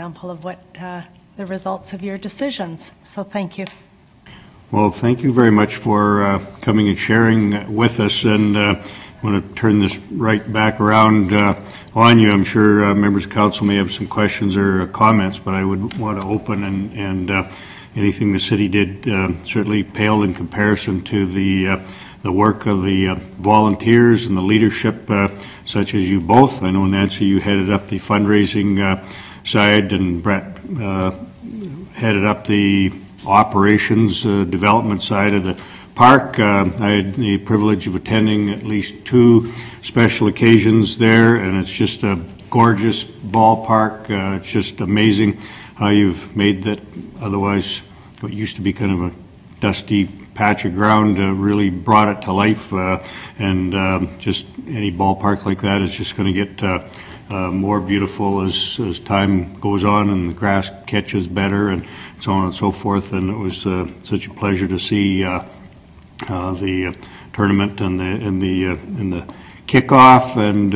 example of what the results of your decisions. So thank you. Well, thank you very much for coming and sharing with us, and I want to turn this right back around on you. I'm sure members of council may have some questions or comments, but I would want to open and anything the city did certainly paled in comparison to the work of the volunteers and the leadership such as you both. I know, Nancy, you headed up the fundraising side, and Brett headed up the operations development side of the park. I had the privilege of attending at least 2 special occasions there, and it's just a gorgeous ballpark. It's just amazing how you've made that otherwise what used to be kind of a dusty patch of ground really brought it to life, and just any ballpark like that is just going to get more beautiful as time goes on and the grass catches better and so on and so forth. And it was such a pleasure to see the tournament and the kickoff, and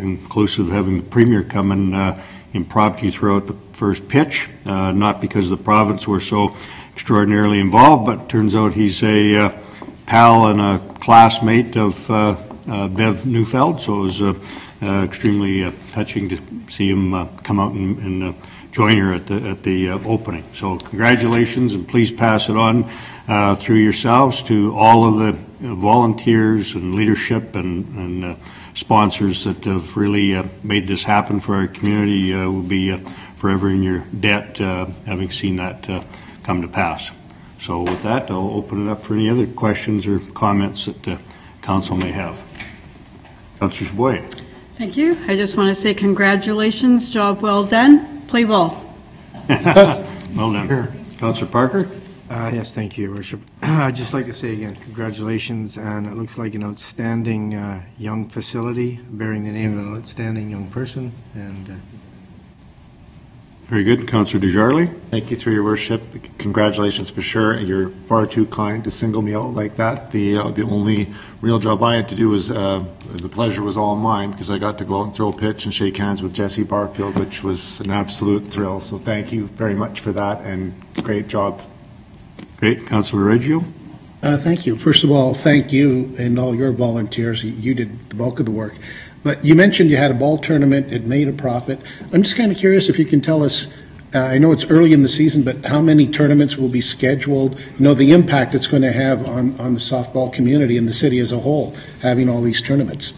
inclusive having the Premier come and impromptu throw out the first pitch, not because the province were so extraordinarily involved, but it turns out he's a pal and a classmate of Bev Neufeld, so it was extremely touching to see him come out and join her at the opening. So congratulations, and please pass it on through yourselves to all of the volunteers and leadership and sponsors that have really made this happen for our community. Will be forever in your debt having seen that come to pass. So with that, I'll open it up for any other questions or comments that council may have. Councillor Chaboyer. Thank you. I just want to say congratulations, job well done. Play ball. Well done. Sure. Councillor Parker. Yes, thank you, Your Worship. I'd just like to say again, congratulations, and it looks like an outstanding young facility bearing the name of an outstanding young person. And very good. Councillor Desjardins. Thank you, through Your Worship. Congratulations for sure. You're far too kind to single me out like that. The only real job I had to do was, the pleasure was all mine, because I got to go out and throw a pitch and shake hands with Jesse Barfield, which was an absolute thrill. So thank you very much for that, and great job. Great. Councillor Reggio. Thank you. First of all, thank you and all your volunteers. You did the bulk of the work. But you mentioned you had a ball tournament. It made a profit. I'm just kind of curious if you can tell us, I know it's early in the season, but how many tournaments will be scheduled? You know, the impact it's going to have on the softball community and the city as a whole, having all these tournaments.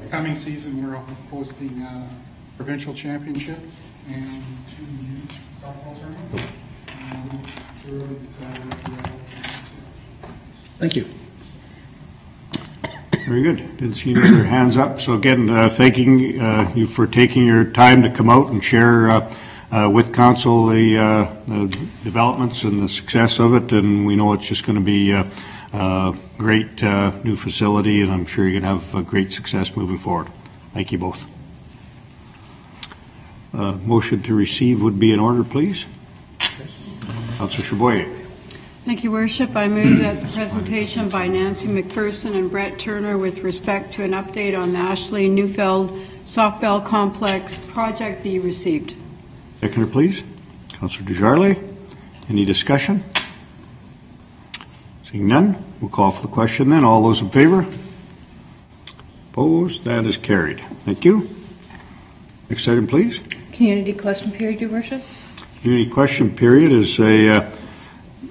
Coming season, we're hosting a provincial championship and 2 youth softball tournaments. Thank you. Very good. Didn't see any other hands up. So again, thanking you for taking your time to come out and share with council the developments and the success of it. And we know it's just going to be a great new facility, and I'm sure you're going to have great success moving forward. Thank you both. Motion to receive would be in order, please. Councillor Chaboyer. Thank you, Worship. I move that the presentation by Nancy McPherson and Brett Turner with respect to an update on the Ashley Neufeld Softball Complex project be received. Seconder, please. Councillor Desjardins. Any discussion? Seeing none, we'll call for the question then. All those in favour? Opposed? That is carried. Thank you. Next item, please. Community question period, Your Worship. Community question period is a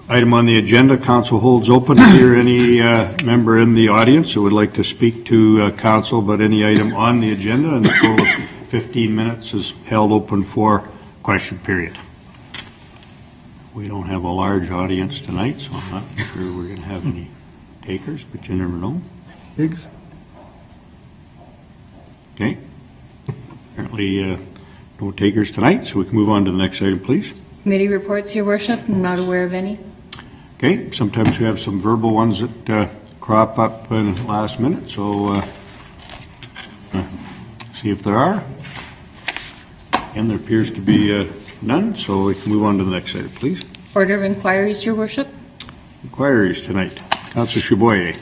item on the agenda. Council holds open to hear any member in the audience who would like to speak to council about any item on the agenda, and the total of 15 minutes is held open for question period. We don't have a large audience tonight, so I'm not sure we're going to have any takers, but you never know. Higgs? Okay. Apparently no takers tonight, so we can move on to the next item, please. Committee reports, Your Worship. I'm not aware of any. Okay. Sometimes we have some verbal ones that crop up in the last minute, so see if there are. And there appears to be none, so we can move on to the next item, please. Order of inquiries, Your Worship. Inquiries tonight. Councillor Chaboyer.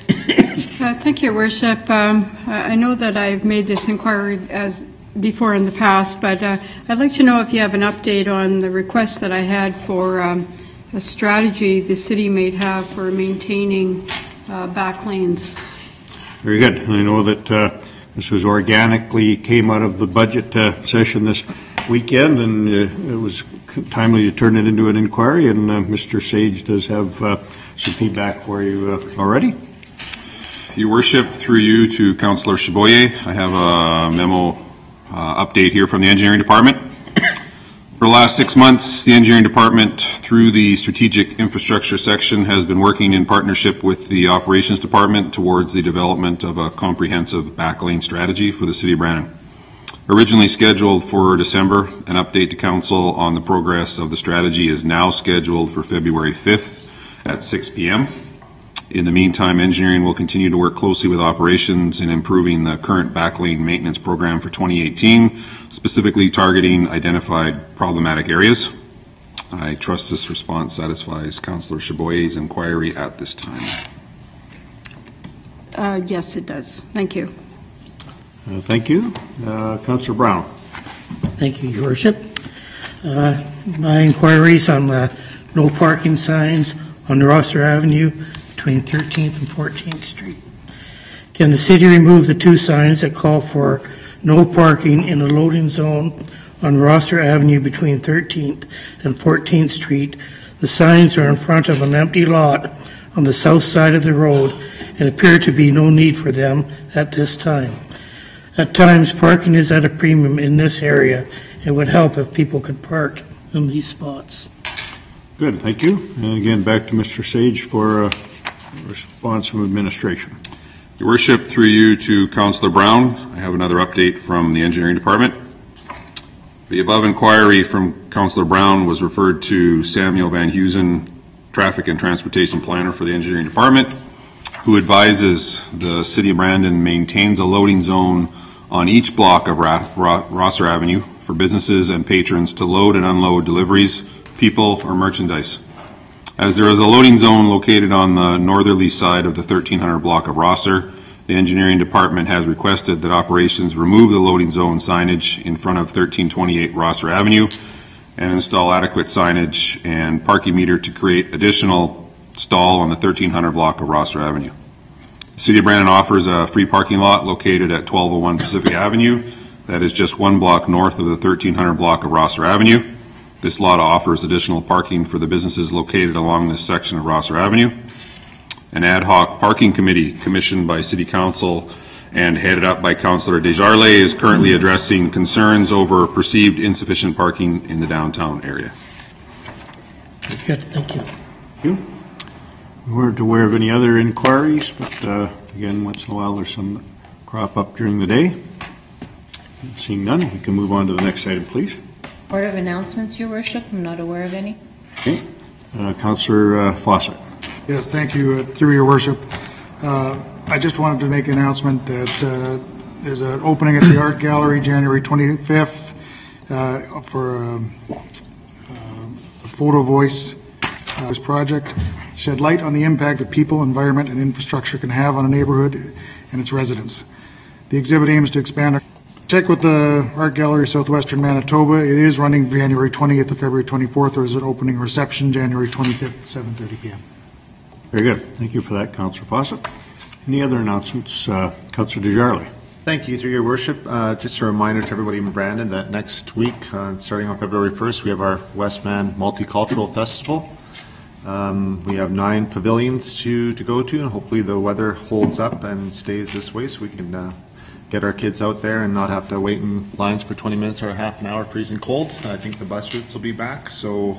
Thank you, Your Worship. I know that I've made this inquiry as before in the past, but I'd like to know if you have an update on the request that I had for a strategy the city may have for maintaining back lanes. Very good. And I know that this was organically came out of the budget session this weekend, and it was timely to turn it into an inquiry, and Mr. Sage does have some feedback for you already. Your Worship, through you to Councillor Chaboyer, I have a memo update here from the Engineering Department. For the last 6 months, the Engineering Department, through the Strategic Infrastructure section, has been working in partnership with the Operations Department towards the development of a comprehensive backlane strategy for the City of Brandon. Originally scheduled for December, an update to Council on the progress of the strategy is now scheduled for February 5th at 6 p.m. In the meantime, engineering will continue to work closely with operations in improving the current backlane maintenance program for 2018, specifically targeting identified problematic areas. I trust this response satisfies Councillor Chaboyer's inquiry at this time. Yes, it does. Thank you. Thank you. Councillor Brown. Thank you, Your Worship. My inquiries on no parking signs on Rosser Avenue between 13th and 14th Street. Can the city remove the 2 signs that call for no parking in a loading zone on Rosser Avenue between 13th and 14th Street? The signs are in front of an empty lot on the south side of the road and appear to be no need for them at this time. At times, parking is at a premium in this area. It would help if people could park in these spots. Good, thank you. And again, back to Mr. Sage for a response from administration. Your Worship, through you to Councillor Brown, I have another update from the Engineering Department. The above inquiry from Councillor Brown was referred to Samuel Van Heusen, Traffic and Transportation Planner for the Engineering Department, who advises the City of Brandon maintains a loading zone on each block of Rosser Avenue for businesses and patrons to load and unload deliveries, people, or merchandise. As there is a loading zone located on the northerly side of the 1300 block of Rosser, the Engineering Department has requested that operations remove the loading zone signage in front of 1328 Rosser Avenue and install adequate signage and parking meter to create additional stall on the 1300 block of Rosser Avenue. The City of Brandon offers a free parking lot located at 1201 Pacific Avenue that is just 1 block north of the 1300 block of Rosser Avenue. This lot offers additional parking for the businesses located along this section of Rosser Avenue. An ad hoc parking committee commissioned by City Council and headed up by Councillor Desjardins is currently addressing concerns over perceived insufficient parking in the downtown area. Good, thank you. Thank you. We weren't aware of any other inquiries, but again, once in a while there's some crop up during the day. Seeing none, we can move on to the next item, please. Order of announcements, Your Worship. I'm not aware of any. Okay. Councillor Fawcett. Yes, thank you, through your worship. I just wanted to make an announcement that there's an opening at the Art Gallery January 25th for a photo voice this project. Shed light on the impact that people, environment, and infrastructure can have on a neighborhood and its residents. The exhibit aims to expand. Check with the Art Gallery Southwestern Manitoba. It is running January 20th to February 24th. There is an opening reception January 25th, 7:30 p.m. Very good. Thank you for that, Councillor Fawcett. Any other announcements? Councillor Desjardins. Thank you, through your worship. Just a reminder to everybody in Brandon that next week, starting on February 1st, we have our Westman Multicultural Festival. We have 9 pavilions to go to, and hopefully the weather holds up and stays this way so we can get our kids out there and not have to wait in lines for 20 minutes or a half an hour freezing cold. I think the bus routes will be back, so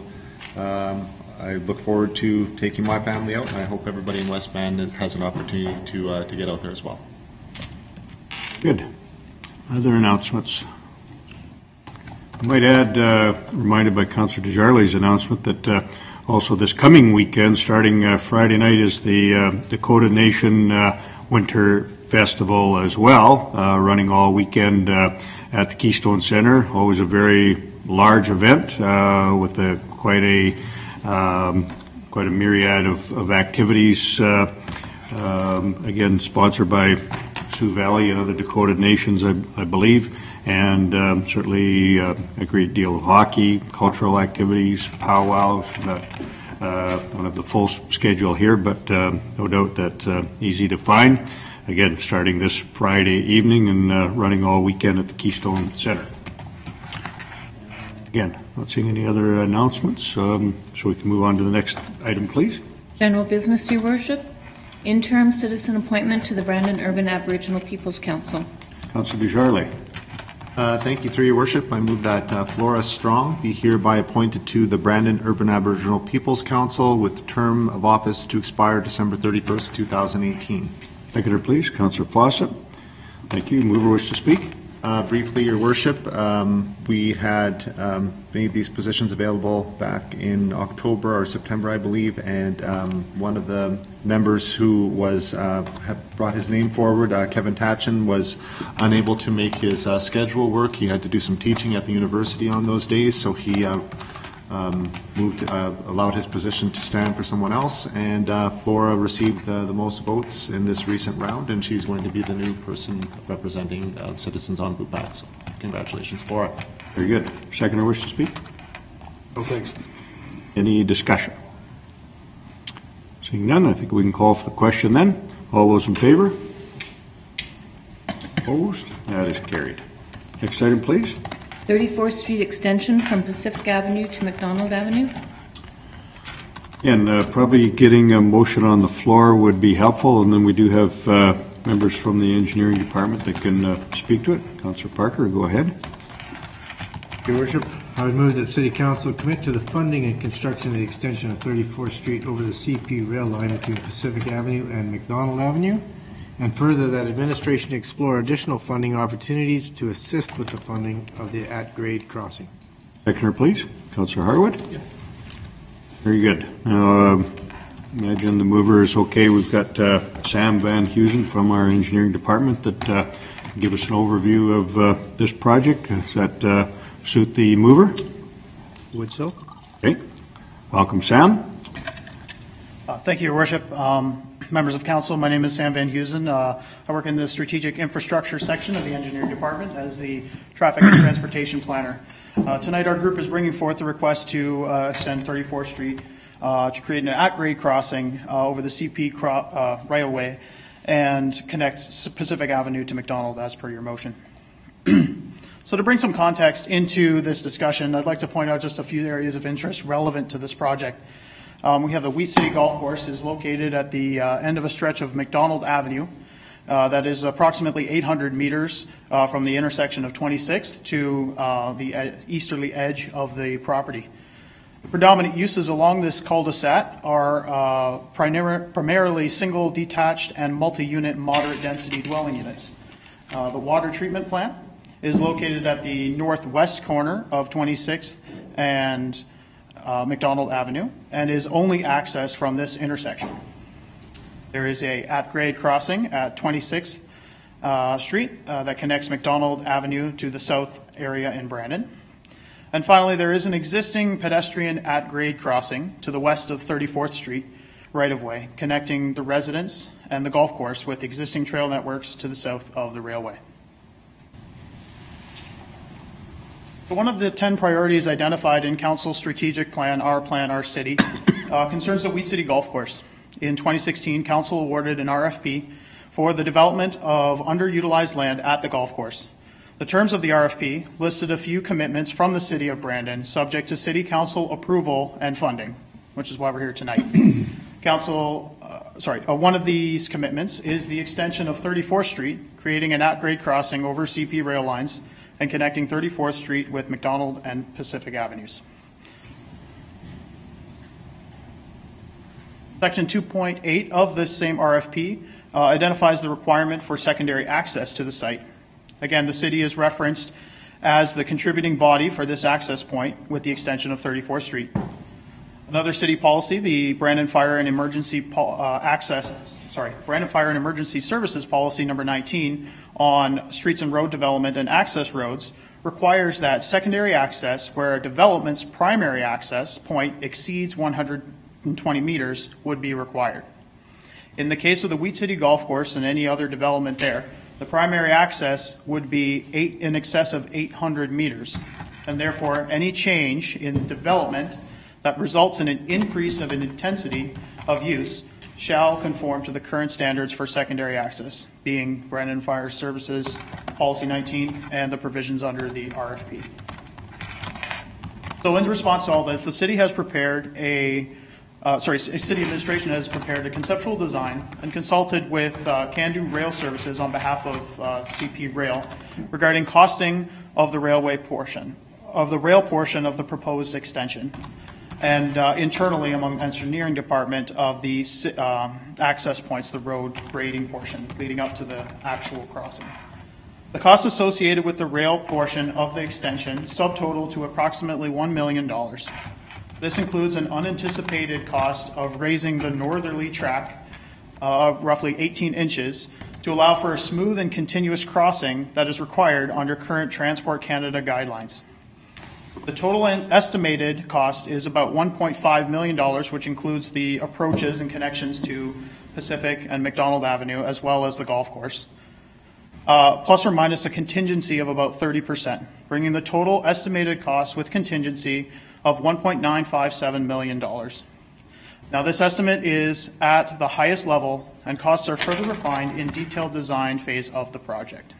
I look forward to taking my family out, and I hope everybody in West Bend has an opportunity to get out there as well. Good. Other announcements? I might add, reminded by Councillor Desjardins' announcement, that also this coming weekend, starting Friday night, is the Dakota Nation Winter Festival as well, running all weekend at the Keystone Center. Always a very large event with quite a myriad of activities. Again, sponsored by Sioux Valley and other Dakota nations, I believe. and certainly a great deal of hockey, cultural activities, powwows. Don't have the full schedule here, but no doubt that easy to find. Again, starting this Friday evening and running all weekend at the Keystone Center. Again, not seeing any other announcements, so we can move on to the next item, please. General business, Your Worship. Interim citizen appointment to the Brandon Urban Aboriginal Peoples Council. Councillor Desjardins. Thank you, through your worship. I move that Flora Strong be hereby appointed to the Brandon Urban Aboriginal Peoples Council with the term of office to expire December 31st, 2018. Seconder, please. Councillor Fawcett. Thank you. Mover wish to speak? Briefly, your worship, we had made these positions available back in October or September, I believe, and one of the members who was had brought his name forward, Kevin Tatchin, was unable to make his schedule work. He had to do some teaching at the university on those days, so he allowed his position to stand for someone else, and Flora received the most votes in this recent round, and she's going to be the new person representing citizens on Bhupak. So congratulations, Flora. Very good. Seconder wish to speak? No, thanks. Any discussion? Seeing none, I think we can call for the question then. All those in favor? Opposed? That is carried. Next item, please. 34th Street extension from Pacific Avenue to McDonald Avenue. And probably getting a motion on the floor would be helpful, and then we do have members from the engineering department that can speak to it. Councillor Parker, go ahead. Your worship, I would move that City Council commit to the funding and construction of the extension of 34th Street over the CP rail line between Pacific Avenue and McDonald Avenue, and further that administration explore additional funding opportunities to assist with the funding of the at-grade crossing. Seconder, please. Councillor Harwood. Yeah. Very good. Now, imagine the mover is okay. We've got Sam Van Heusen from our engineering department that can give us an overview of this project. Does that suit the mover? Would so. Okay. Welcome, Sam. Thank you, Your Worship. Members of Council, my name is Sam Van Heusen. I work in the Strategic Infrastructure section of the Engineering Department as the Traffic and Transportation Planner. Tonight, our group is bringing forth a request to extend 34th Street to create an at-grade crossing over the CP right-of-way and connect Pacific Avenue to McDonald as per your motion. So to bring some context into this discussion, I'd like to point out just a few areas of interest relevant to this project. We have the Wheat City Golf Course is located at the end of a stretch of McDonald Avenue that is approximately 800 meters from the intersection of 26th to the easterly edge of the property. The predominant uses along this cul-de-sac are primarily single, detached, and multi-unit moderate density dwelling units. The water treatment plant is located at the northwest corner of 26th and McDonald Avenue and is only accessed from this intersection. There is a at-grade crossing at 26th Street that connects McDonald Avenue to the south area in Brandon. And finally, there is an existing pedestrian at-grade crossing to the west of 34th Street right-of-way, connecting the residents and the golf course with existing trail networks to the south of the railway. One of the 10 priorities identified in Council's strategic plan, Our City, concerns the Wheat City Golf Course. In 2016, Council awarded an RFP for the development of underutilized land at the golf course. The terms of the RFP listed a few commitments from the City of Brandon, subject to City Council approval and funding, which is why we're here tonight. One of these commitments is the extension of 34th Street, creating an at-grade crossing over CP rail lines and connecting 34th Street with McDonald and Pacific Avenues. Section 2.8 of this same RFP identifies the requirement for secondary access to the site. Again, the city is referenced as the contributing body for this access point with the extension of 34th Street. Another city policy, the Brandon Fire and Emergency Services Policy number 19 on streets and road development and access roads, requires that secondary access where a development's primary access point exceeds 120 meters would be required. In the case of the Wheat City Golf Course and any other development there, The primary access would be in excess of 800 meters, and therefore any change in development that results in an increase of an intensity of use shall conform to the current standards for secondary access, being Brandon Fire Services Policy 19 and the provisions under the RFP. So in response to all this, the city has prepared city administration has prepared a conceptual design and consulted with Can-Do Rail Services on behalf of CP Rail regarding costing of the rail portion of the proposed extension, and internally among the engineering department of the access points, the road grading portion leading up to the actual crossing. The costs associated with the rail portion of the extension subtotal to approximately $1 million. This includes an unanticipated cost of raising the northerly track roughly 18 inches to allow for a smooth and continuous crossing that is required under current Transport Canada guidelines. The total estimated cost is about $1.5 million, which includes the approaches and connections to Pacific and McDonald Avenue, as well as the golf course, plus or minus a contingency of about 30%, bringing the total estimated cost with contingency of $1.957 million. Now, this estimate is at the highest level, and costs are further refined in detailed design phase of the project.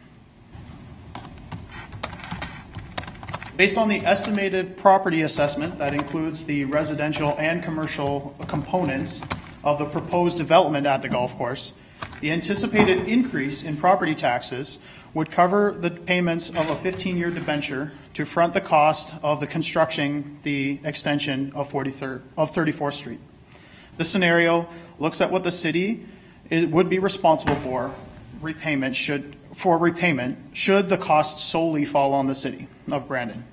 Based on the estimated property assessment that includes the residential and commercial components of the proposed development at the golf course, the anticipated increase in property taxes would cover the payments of a 15-year debenture to front the cost of constructing the extension of 34th Street. This scenario looks at what the city would be responsible for repayment should the cost solely fall on the city of Brandon.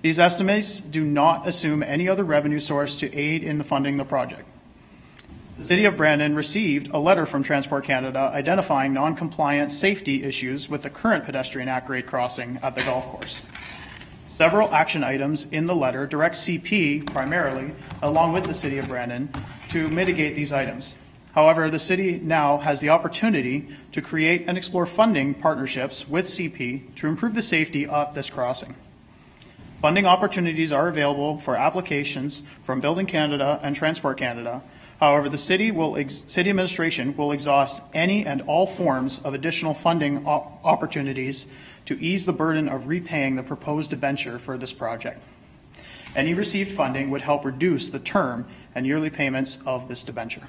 These estimates do not assume any other revenue source to aid in funding the project. The City of Brandon received a letter from Transport Canada identifying non-compliant safety issues with the current pedestrian at-grade crossing at the golf course. Several action items in the letter direct CP primarily, along with the City of Brandon, to mitigate these items. However, the city now has the opportunity to create and explore funding partnerships with CP to improve the safety of this crossing. Funding opportunities are available for applications from Building Canada and Transport Canada. However, the city administration will exhaust any and all forms of additional funding opportunities to ease the burden of repaying the proposed debenture for this project. Any received funding would help reduce the term and yearly payments of this debenture.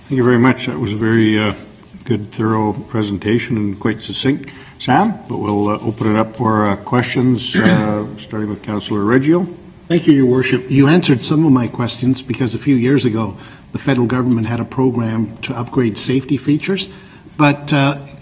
Thank you very much. That was a very good, thorough presentation and quite succinct, Sam. But we'll open it up for questions, starting with Councillor Reggio. Thank you, Your Worship. You answered some of my questions because a few years ago, the federal government had a program to upgrade safety features. But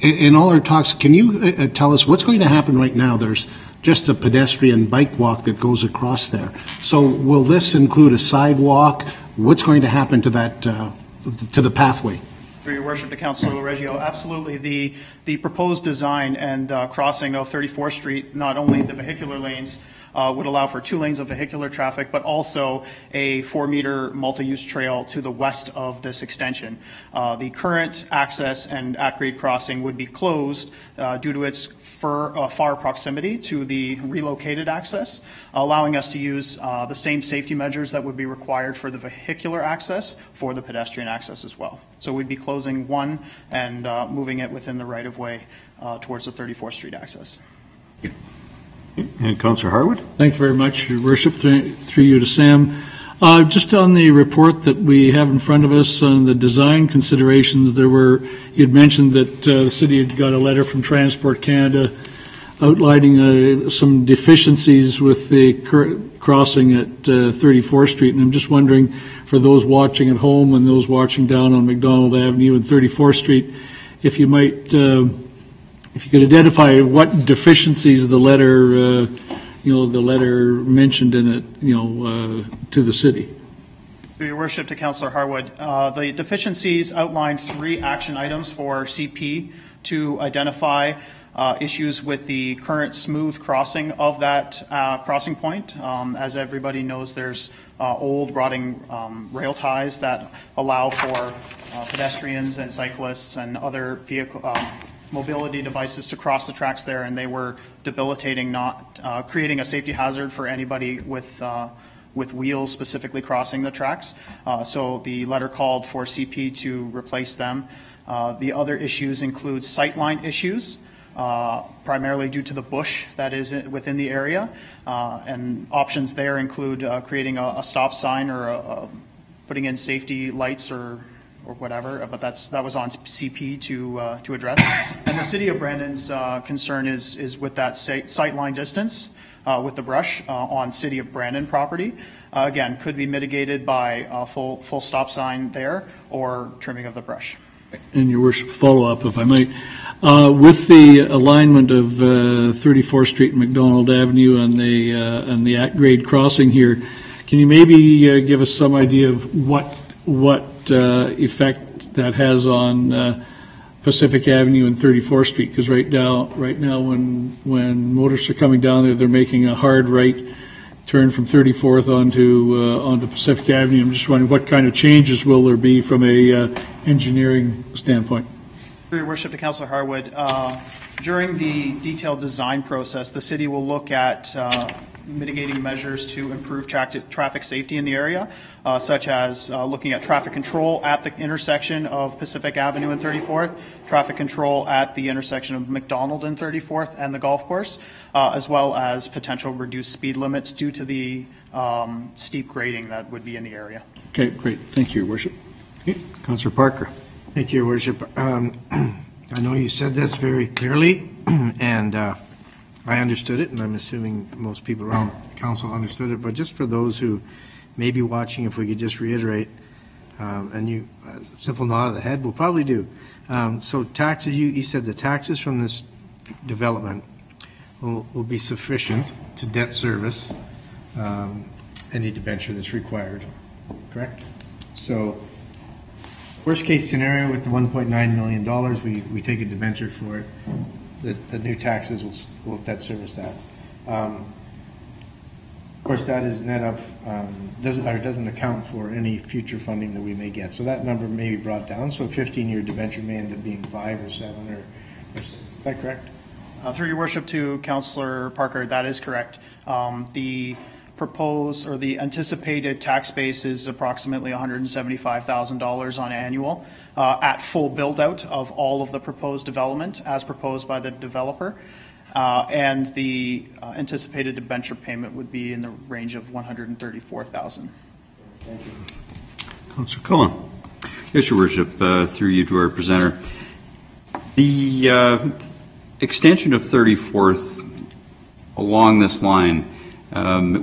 in all our talks, can you tell us what's going to happen right now? There's just a pedestrian bike walk that goes across there. So will this include a sidewalk? What's going to happen to that, to the pathway? Through Your Worship to Councillor Reggio, absolutely. The proposed design and crossing of 34th Street, not only the vehicular lanes, would allow for 2 lanes of vehicular traffic, but also a 4-meter multi-use trail to the west of this extension. The current access and at-grade crossing would be closed due to its far proximity to the relocated access, allowing us to use the same safety measures that would be required for the vehicular access for the pedestrian access as well. So we'd be closing one and moving it within the right-of-way towards the 34th Street access. And Councillor Harwood. Thank you very much, Your Worship. Through you to Sam. Just on the report that we have in front of us on the design considerations, you'd mentioned that the city had got a letter from Transport Canada outlining some deficiencies with the current crossing at 34th Street. And I'm just wondering, for those watching at home and those watching down on McDonald Avenue and 34th Street, if you might, if you could identify what deficiencies the letter, the letter mentioned in it, to the city. Through Your Worship to Councillor Harwood, the deficiencies outlined 3 action items for CP to identify issues with the current smooth crossing of that crossing point. As everybody knows, there's old rotting rail ties that allow for pedestrians and cyclists and other vehicle mobility devices to cross the tracks there, and they were debilitating, not creating a safety hazard for anybody with wheels specifically crossing the tracks. So the letter called for CP to replace them. The other issues include sightline issues, primarily due to the bush that is within the area. And options there include creating a stop sign or putting in safety lights or whatever, but that was on CP to address. And the City of Brandon's concern is with that sightline distance with the brush on City of Brandon property. Again, could be mitigated by a full stop sign there or trimming of the brush. And Your Worship, follow-up, if I might. With the alignment of 34th Street and McDonald Avenue and the at-grade crossing here, can you maybe give us some idea of what effect that has on Pacific Avenue and 34th Street? Because right now, when motorists are coming down there, they're making a hard right turn from 34th onto Pacific Avenue. I'm just wondering what kind of changes will there be from a engineering standpoint? Through Your Worship, to Councillor Harwood, during the detailed design process, the city will look at mitigating measures to improve traffic safety in the area, such as looking at traffic control at the intersection of Pacific Avenue and 34th, traffic control at the intersection of McDonald and 34th and the golf course, as well as potential reduced speed limits due to the steep grading that would be in the area. Okay, great. Thank you, Your Worship. Okay. Councillor Parker. Thank you, Your Worship. I know you said this very clearly, and I understood it, and I'm assuming most people around council understood it, but just for those who may be watching, if we could just reiterate, and you, a simple nod of the head, we'll probably do. So taxes, you said the taxes from this development will be sufficient to debt service any debenture that's required, correct? So worst case scenario with the $1.9 million, we take a debenture for it. The new taxes will debt service that. Of course, that is net of doesn't account for any future funding that we may get. So that number may be brought down. So a 15-year debenture may end up being 5 or 7 or 6. Is that correct? Through Your Worship, to Councillor Parker, that is correct. The proposed or the anticipated tax base is approximately $175,000 on annual at full build-out of all of the proposed development as proposed by the developer. And the anticipated debenture payment would be in the range of $134,000. Thank you. Councillor Cullen. Yes, Your Worship, through you to our presenter. The extension of 34th along this line,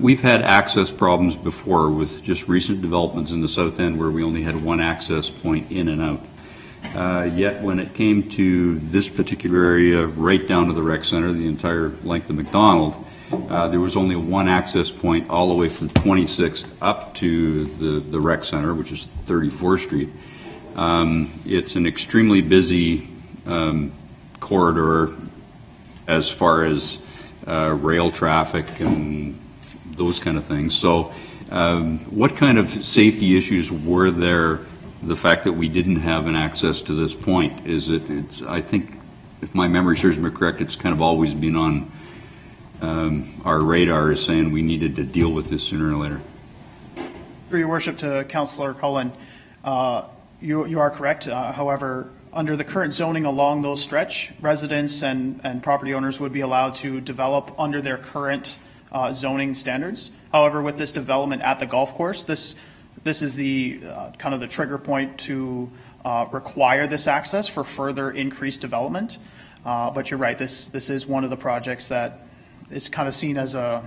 we've had access problems before with just recent developments in the south end where we only had one access point in and out. Yet when it came to this particular area, right down to the rec center, the entire length of McDonald, there was only one access point all the way from 26th up to the rec center, which is 34th Street. It's an extremely busy corridor as far as rail traffic and those kind of things. So what kind of safety issues were there, the fact that we didn't have an access to this point? I think, if my memory serves me correct, it's kind of always been on our radar as saying we needed to deal with this sooner or later. Through Your Worship, to Councillor Cullen, you are correct. However, under the current zoning along those stretch, residents and property owners would be allowed to develop under their current zoning standards. However, with this development at the golf course, this is the kind of the trigger point to require this access for further increased development. But you're right, this is one of the projects that is kind of seen as a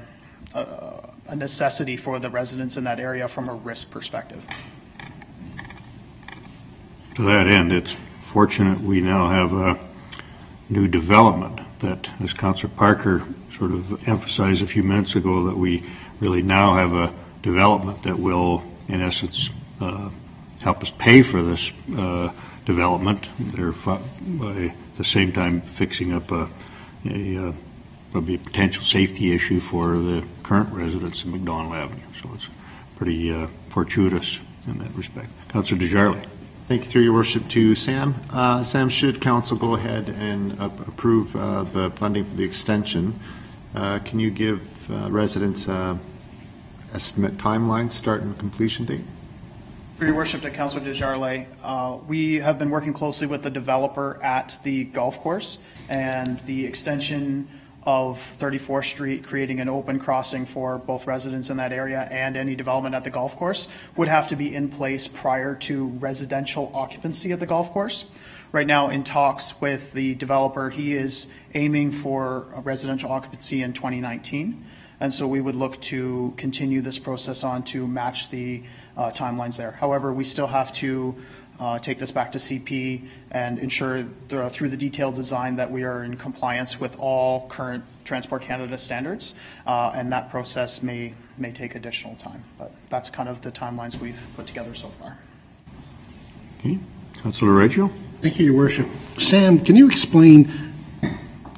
necessity for the residents in that area from a risk perspective. To that end, it's fortunate we now have a new development that, as Councillor Parker sort of emphasized a few minutes ago, that we really now have a development that will, in essence, help us pay for this development by at the same time fixing up probably a potential safety issue for the current residents of McDonald Avenue. So it's pretty fortuitous in that respect. Councillor Desjardins. Thank you, through your worship, to Sam. Sam, should council go ahead and approve the funding for the extension, can you give residents estimate timeline, start and completion date? For your worship, to Councillor Desjardins, we have been working closely with the developer at the golf course, and the extension of 34th Street, creating an open crossing for both residents in that area and any development at the golf course, would have to be in place prior to residential occupancy at the golf course. Right now, in talks with the developer, he is aiming for a residential occupancy in 2019. And so we would look to continue this process on to match the timelines there. However, we still have to take this back to CP and ensure through the detailed design that we are in compliance with all current Transport Canada standards, and that process may take additional time. But that's kind of the timelines we've put together so far. Okay. Councillor Reggio. Thank you, Your Worship. Sam, can you explain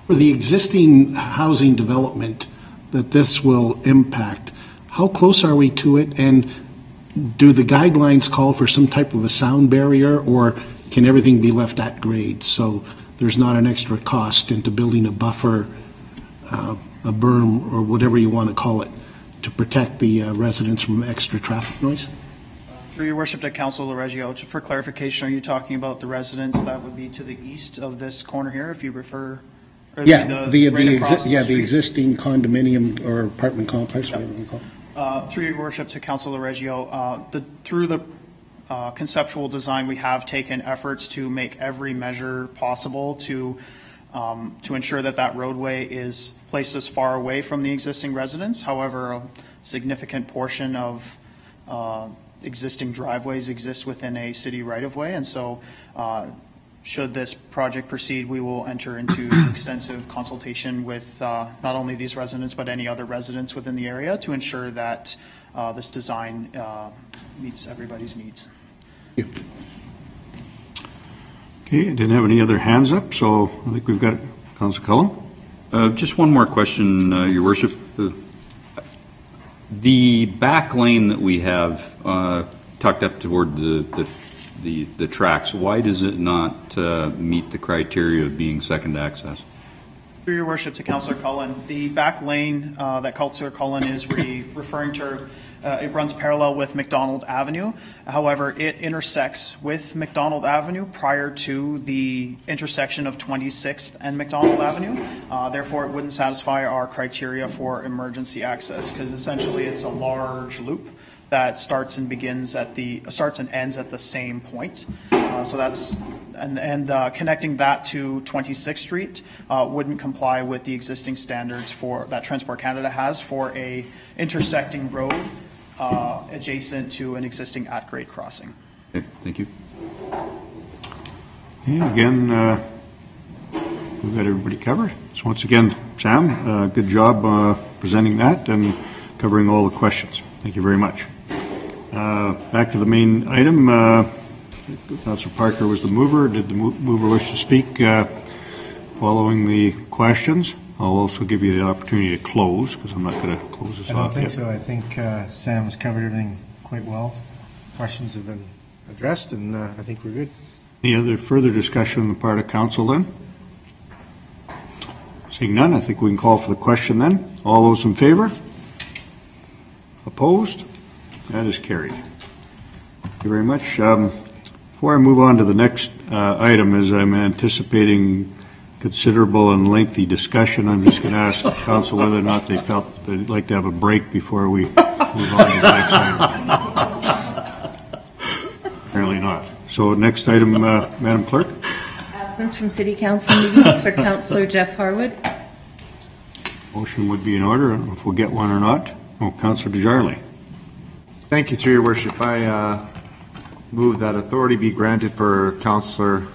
for the existing housing development that this will impact, how close are we to it, and do the guidelines call for some type of a sound barrier, or can everything be left at grade so there's not an extra cost into building a buffer, a berm, or whatever you want to call it, to protect the residents from extra traffic noise? Through your worship, to Councillor Reggio, for clarification, are you talking about the residents that would be to the east of this corner here, if you refer? Yeah, the existing condominium or apartment complex, whatever you call it. Through your worship, to Councillor Reggio, through the conceptual design, we have taken efforts to make every measure possible to ensure that that roadway is placed as far away from the existing residents. However, a significant portion of existing driveways exist within a city right-of-way, and so should this project proceed, we will enter into extensive consultation with not only these residents, but any other residents within the area to ensure that this design meets everybody's needs. Okay, I didn't have any other hands up, so I think we've got Councillor Cullen. Just one more question, Your Worship. The back lane that we have tucked up toward the tracks, why does it not meet the criteria of being second access? Through your worship, to Councillor Cullen, the back lane that Councillor Cullen is referring to, it runs parallel with McDonald Avenue. However, it intersects with McDonald Avenue prior to the intersection of 26th and McDonald Avenue. Therefore, it wouldn't satisfy our criteria for emergency access, because essentially it's a large loop that starts and ends at the same point. So that's connecting that to 26th Street wouldn't comply with the existing standards that Transport Canada has for a intersecting road adjacent to an existing at-grade crossing. Okay, thank you. Okay, again, we've got everybody covered. So once again, Sam, good job presenting that and covering all the questions. Thank you very much. Back to the main item. Councillor Parker was the mover. Did the mover wish to speak following the questions? I'll also give you the opportunity to close, because I'm not going to close this off yet. I don't think so. I think Sam has covered everything quite well. Questions have been addressed, and I think we're good. Any other further discussion on the part of council then? Seeing none, I think we can call for the question then. All those in favour? Opposed? That is carried. Thank you very much. Before I move on to the next item, as I'm anticipating considerable and lengthy discussion, I'm just going to ask council whether or not they felt they'd like to have a break before we move on to the next item. Apparently not. So next item, Madam Clerk. Absence from City Council meetings for Councillor Jeff Harwood. Motion would be in order. I don't know if we'll get one or not. Oh, Councillor Desjardins. Thank you, through your worship. I move that authority be granted for Councillor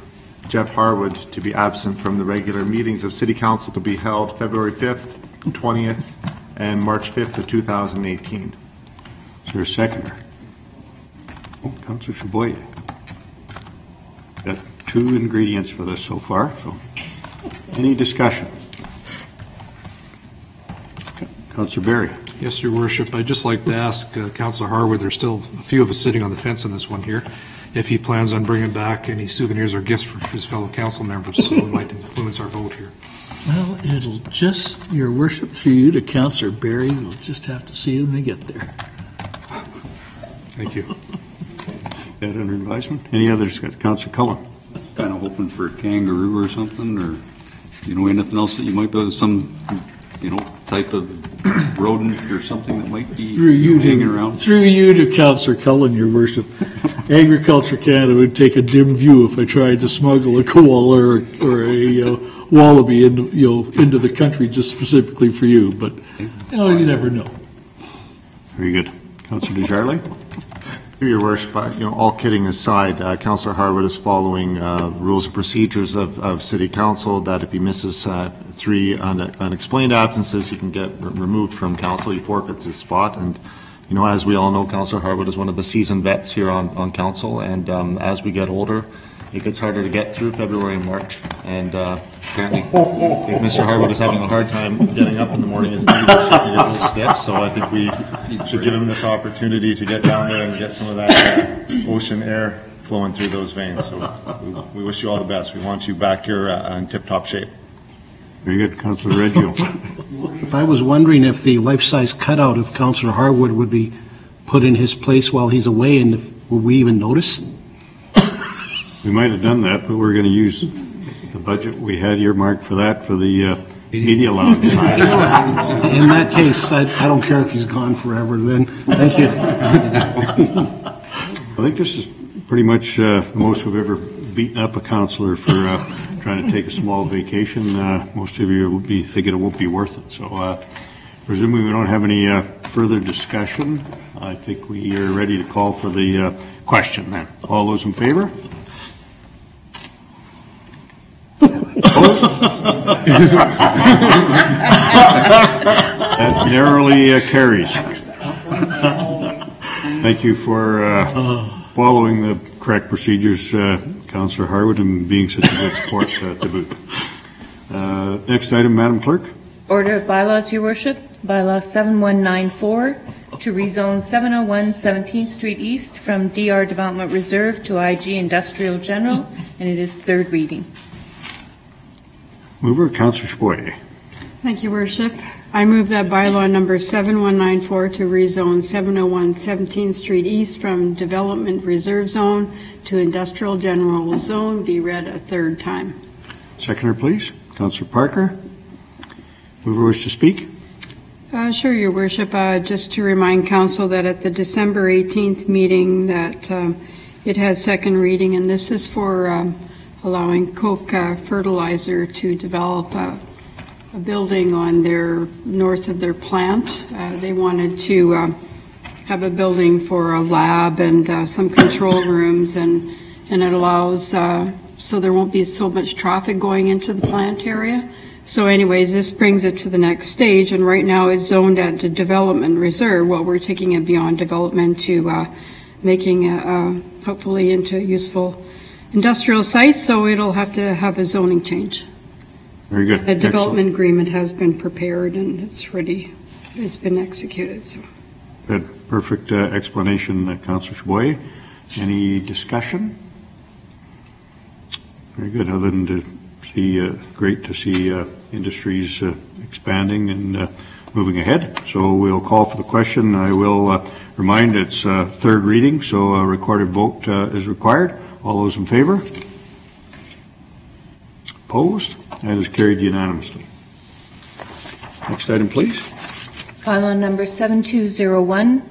Jeff Harwood to be absent from the regular meetings of City Council to be held February 5th, 20th, and March 5th of 2018. Is there a seconder? Oh, Councillor Chaboyer. Got two ingredients for this so far, so any discussion? Councillor Barry. Yes, Your Worship. I'd just like to ask Councillor Harwood, there's still a few of us sitting on the fence on this one here, if he plans on bringing back any souvenirs or gifts for his fellow council members, so it might influence our vote here. Well, it'll just, Your Worship, through you to Councillor Barry, we'll just have to see when we get there. Thank you. That under advisement. Any other discussion? Councillor Cullen. Kind of hoping for a kangaroo or something, or, anything else that you might be, some, type of rodent or something that might be hanging around. Through you to Councillor Cullen, Your Worship. Agriculture Canada would take a dim view if I tried to smuggle a koala or a wallaby into the country just specifically for you, but you never know. Very good. Councillor Desjardins. Your Worship, all kidding aside, Councillor Harwood is following rules and procedures of City Council that if he misses 3 unexplained absences, he can get removed from council. He forfeits his spot. And, as we all know, Councillor Harwood is one of the seasoned vets here on council. And as we get older, it gets harder to get through February and March. And apparently, Mr. Harwood is having a hard time getting up in the morning. His knees are starting to get a little stiff. So I think we should give him this opportunity to get down there and get some of that ocean air flowing through those veins. So we wish you all the best. We want you back here in tip-top shape. Very good. Councillor Reggio. I was wondering if the life-size cutout of Councillor Harwood would be put in his place while he's away, and will we even notice? We might have done that, but we're going to use the budget we had earmarked for that for the media lounge. In that case, I don't care if he's gone forever then. Thank you. I think this is pretty much the most we've ever beaten up a councillor for trying to take a small vacation. Most of you will be thinking it won't be worth it. So presumably we don't have any further discussion. I think we are ready to call for the question then. All those in favor? Opposed? That narrowly carries. Thank you for following the correct procedures, Councillor Harwood, and being such a good sport to boot. Next item, Madam Clerk. Order of bylaws, Your Worship. Bylaw 7194 to rezone 701 17th Street East from DR Development Reserve to IG Industrial General, and it is third reading. Mover, Councillor Chaboyer. Thank you, Worship. I move that bylaw number 7194 to rezone 701 17th Street East from Development Reserve Zone to Industrial General Zone be read a third time. Seconder, please. Councillor Parker. Mover wish to speak? Sure, Your Worship. Just to remind Council that at the December 18th meeting that it has second reading, and this is for allowing Koch Fertilizer to develop a building on their north of their plant. They wanted to have a building for a lab and some control rooms, and it allows so there won't be so much traffic going into the plant area. So anyways, this brings it to the next stage, and right now it's zoned at the development reserve. Well, we're taking it beyond development to making hopefully into useful industrial sites, so it'll have to have a zoning change. Very good. A development agreement has been prepared and it's ready. It's been executed. So. Good. Perfect explanation, Councillor Chaboyer. Any discussion? Very good. Other than to see, great to see industries expanding and moving ahead. So we'll call for the question. I will remind it's third reading, so a recorded vote is required. All those in favor? Opposed? That is carried unanimously. Next item, please. Bylaw number 7201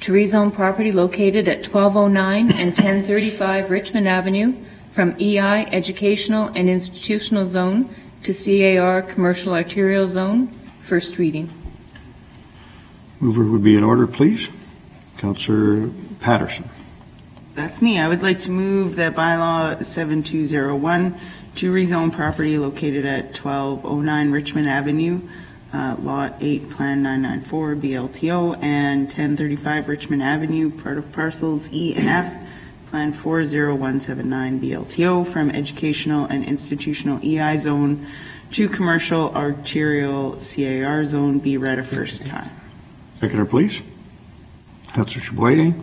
to rezone property located at 1209 and 1035 Richmond Avenue from EI Educational and Institutional Zone to CAR Commercial Arterial Zone. First reading. Mover would be in order, please. Councillor Patterson. That's me. I would like to move that bylaw 7201 to rezone property located at 1209 Richmond Avenue, Lot 8, Plan 994, BLTO, and 1035 Richmond Avenue, part of parcels E and F, Plan 40179 BLTO from educational and institutional EI zone to commercial arterial CAR zone be read a first time. Seconder, please. Councillor Chaboyer.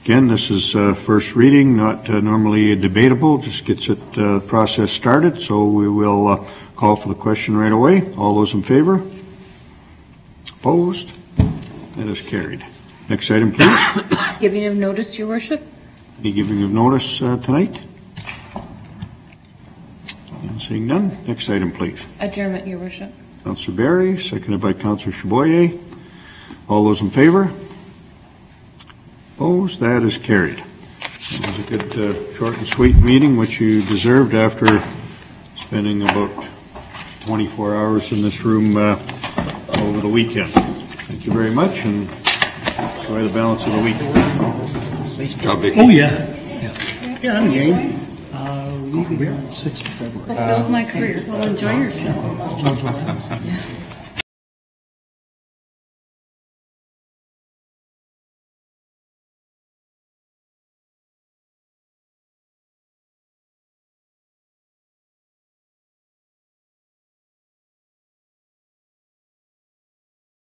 Again, this is first reading, not normally debatable, just gets it process started, so we will call for the question right away. All those in favor? Opposed? That is carried. Next item, please. Giving of notice, Your Worship. Any giving of notice tonight? Seeing none. Next item, please. Adjournment, Your Worship. Councillor Barry, seconded by Councillor Chaboyer. All those in favor? Opposed? That is carried. It was a good, short and sweet meeting, which you deserved after spending about 24 hours in this room over the weekend. Thank you very much, and enjoy the balance of the week. Oh, yeah. Yeah, I'm game. Leaving on the 6th of February. Fulfilled my career. Well, enjoy yourself.